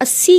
80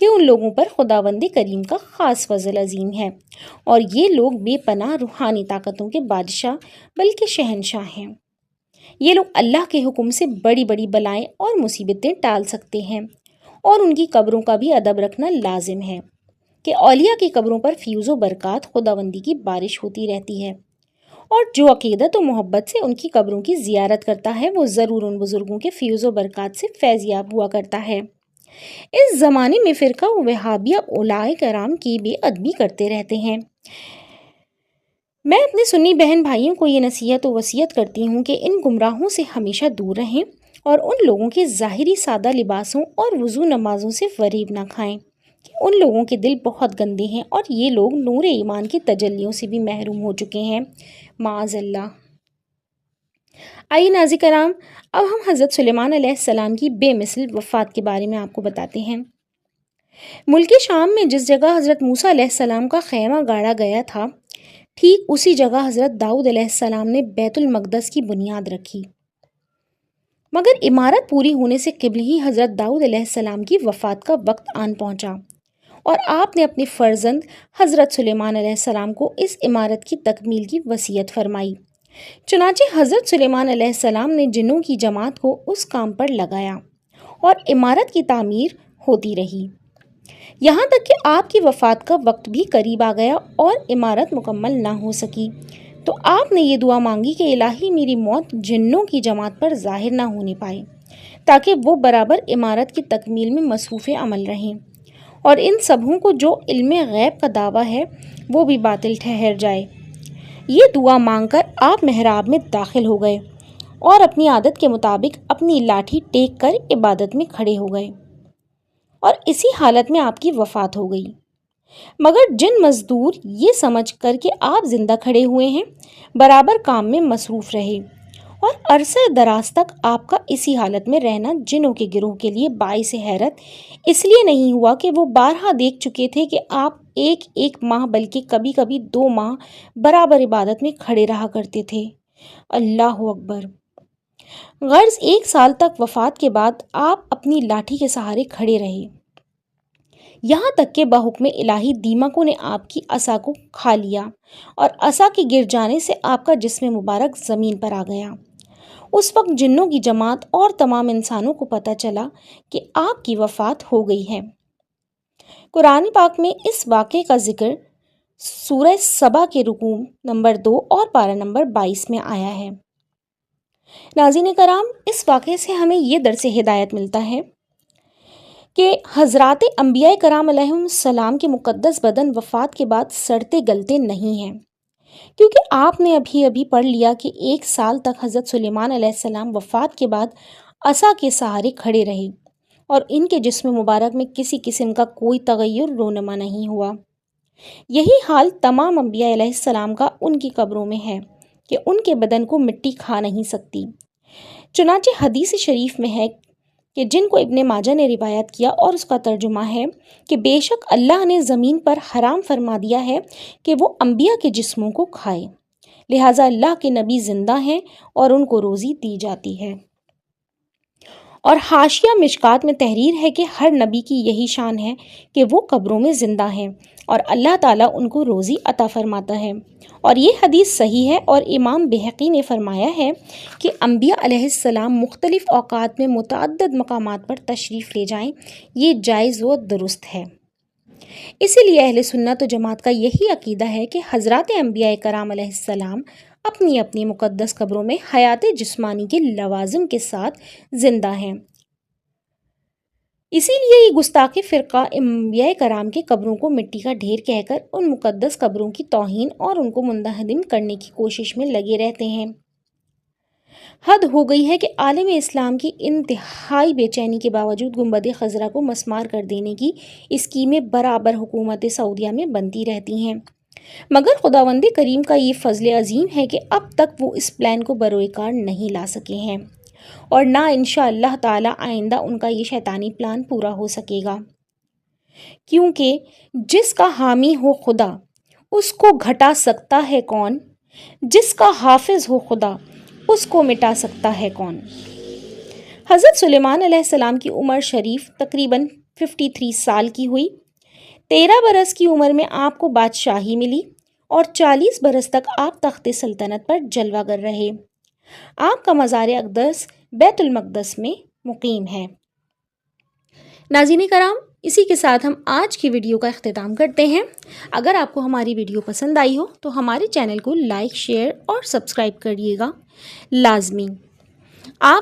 کہ ان لوگوں پر خداوند کریم کا خاص فضل عظیم ہے، اور یہ لوگ بے پناہ روحانی طاقتوں کے بادشاہ بلکہ شہنشاہ ہیں۔ یہ لوگ اللہ کے حکم سے بڑی بڑی بلائیں اور مصیبتیں ٹال سکتے ہیں، اور ان کی قبروں کا بھی ادب رکھنا لازم ہے کہ اولیاء کی قبروں پر فیوز و برکات خداوندی کی بارش ہوتی رہتی ہے، اور جو عقیدت و محبت سے ان کی قبروں کی زیارت کرتا ہے وہ ضرور ان بزرگوں کے فیوز و برکات سے فیض یاب ہوا کرتا ہے۔ اس زمانے میں فرقہ وہابیہ علماء کرام کی بے ادبی کرتے رہتے ہیں۔ میں اپنے سنی بہن بھائیوں کو یہ نصیحت و وصیت کرتی ہوں کہ ان گمراہوں سے ہمیشہ دور رہیں اور ان لوگوں کے ظاہری سادہ لباسوں اور وضو نمازوں سے فریب نہ کھائیں کہ ان لوگوں کے دل بہت گندے ہیں اور یہ لوگ نور ایمان کی تجلیوں سے بھی محروم ہو چکے ہیں، معاذ اللہ۔ آئیے ناظرین کرام، اب ہم حضرت سلیمان علیہ السلام کی بے مثل وفات کے بارے میں آپ کو بتاتے ہیں۔ ملک شام میں جس جگہ حضرت موسیٰ علیہ السلام کا خیمہ گاڑا گیا تھا، ٹھیک اسی جگہ حضرت داؤد علیہ السلام نے بیت المقدس کی بنیاد رکھی، مگر عمارت پوری ہونے سے قبل ہی حضرت داؤد علیہ السلام کی وفات کا وقت آن پہنچا، اور آپ نے اپنے فرزند حضرت سلیمان علیہ السلام کو اس عمارت کی تکمیل کی وصیت فرمائی۔ چنانچہ حضرت سلیمان علیہ السلام نے جنوں کی جماعت کو اس کام پر لگایا اور عمارت کی تعمیر ہوتی رہی، یہاں تک کہ آپ کی وفات کا وقت بھی قریب آ گیا اور عمارت مکمل نہ ہو سکی، تو آپ نے یہ دعا مانگی کہ الہی میری موت جنوں کی جماعت پر ظاہر نہ ہونے پائے، تاکہ وہ برابر عمارت کی تکمیل میں مصروف عمل رہیں، اور ان سبھوں کو جو علم غیب کا دعویٰ ہے وہ بھی باطل ٹھہر جائے۔ یہ دعا مانگ کر آپ محراب میں داخل ہو گئے اور اپنی عادت کے مطابق اپنی لاٹھی ٹیک کر عبادت میں کھڑے ہو گئے، اور اسی حالت میں آپ کی وفات ہو گئی۔ مگر جن مزدور یہ سمجھ کر کہ آپ زندہ کھڑے ہوئے ہیں برابر کام میں مصروف رہے، اور عرصہ دراز تک آپ کا اسی حالت میں رہنا جنوں کے گروہ کے لیے باعث حیرت اس لیے نہیں ہوا کہ وہ بارہا دیکھ چکے تھے کہ آپ ایک ماہ بلکہ کبھی کبھی 2 ماہ برابر عبادت میں کھڑے رہا کرتے تھے۔ اللہ اکبر! غرض 1 سال تک وفات کے بعد آپ اپنی لاٹھی کے سہارے کھڑے رہے، یہاں تک کہ بحکم الہی دیمکوں نے آپ کی عصا کو کھا لیا اور عصا کے گر جانے سے آپ کا جسم مبارک زمین پر آ گیا۔ اس وقت جنوں کی جماعت اور تمام انسانوں کو پتہ چلا کہ آپ کی وفات ہو گئی ہے۔ قرآن پاک میں اس واقعے کا ذکر سورہ سبا کے رکوع نمبر 2 اور پارہ نمبر 22 میں آیا ہے۔ ناظرین کرام، اس واقعے سے ہمیں یہ درس ہدایت ملتا ہے کہ حضرات انبیاء کرام علیہم السلام کے مقدس بدن وفات کے بعد سڑتے گلتے نہیں ہیں، کیونکہ آپ نے ابھی پڑھ لیا کہ 1 سال تک حضرت سلیمان علیہ السلام وفات کے بعد عصا کے سہارے کھڑے رہے اور ان کے جسم مبارک میں کسی قسم کا کوئی تغیر رونما نہیں ہوا۔ یہی حال تمام انبیاء علیہ السلام کا ان کی قبروں میں ہے کہ ان کے بدن کو مٹی کھا نہیں سکتی۔ چنانچہ حدیث شریف میں ہے کہ جن کو ابن ماجہ نے روایت کیا اور اس کا ترجمہ ہے کہ بے شک اللہ نے زمین پر حرام فرما دیا ہے کہ وہ انبیاء کے جسموں کو کھائے، لہٰذا اللہ کے نبی زندہ ہیں اور ان کو روزی دی جاتی ہے۔ اور حاشیہ مشکات میں تحریر ہے کہ ہر نبی کی یہی شان ہے کہ وہ قبروں میں زندہ ہیں اور اللہ تعالیٰ ان کو روزی عطا فرماتا ہے، اور یہ حدیث صحیح ہے۔ اور امام بہقی نے فرمایا ہے کہ انبیاء علیہ السلام مختلف اوقات میں متعدد مقامات پر تشریف لے جائیں، یہ جائز و درست ہے۔ اسی لیے اہل سنت و جماعت کا یہی عقیدہ ہے کہ حضرات انبیاء کرام علیہ السلام اپنی اپنی مقدس قبروں میں حیات جسمانی کے لوازم کے ساتھ زندہ ہیں۔ اسی لیے یہ گستاخ فرقہ انبیاء کرام کے قبروں کو مٹی کا ڈھیر کہہ کر ان مقدس قبروں کی توہین اور ان کو منہدم کرنے کی کوشش میں لگے رہتے ہیں۔ حد ہو گئی ہے کہ عالم اسلام کی انتہائی بے چینی کے باوجود گنبد خضرا کو مسمار کر دینے کی اسکیمیں برابر حکومت سعودیہ میں بنتی رہتی ہیں، مگر خداوند کریم کا یہ فضل عظیم ہے کہ اب تک وہ اس پلان کو بروئے کار نہیں لا سکے ہیں، اور نہ انشاءاللہ تعالی آئندہ ان کا یہ شیطانی پلان پورا ہو سکے گا، کیونکہ جس کا حامی ہو خدا اس کو گھٹا سکتا ہے کون، جس کا حافظ ہو خدا اس کو مٹا سکتا ہے کون۔ حضرت سلیمان علیہ السلام کی عمر شریف تقریباً 53 سال کی ہوئی۔ 13 برس کی عمر میں آپ کو بادشاہی ملی اور 40 برس تک آپ تخت سلطنت پر جلوہ گر رہے۔ آپ کا مزار اقدس بیت المقدس میں مقیم ہے۔ ناظرین کرام، اسی کے ساتھ ہم آج کی ویڈیو کا اختتام کرتے ہیں۔ اگر آپ کو ہماری ویڈیو پسند آئی ہو تو ہمارے چینل کو لائک، شیئر اور سبسکرائب کریے گا لازمی۔ آپ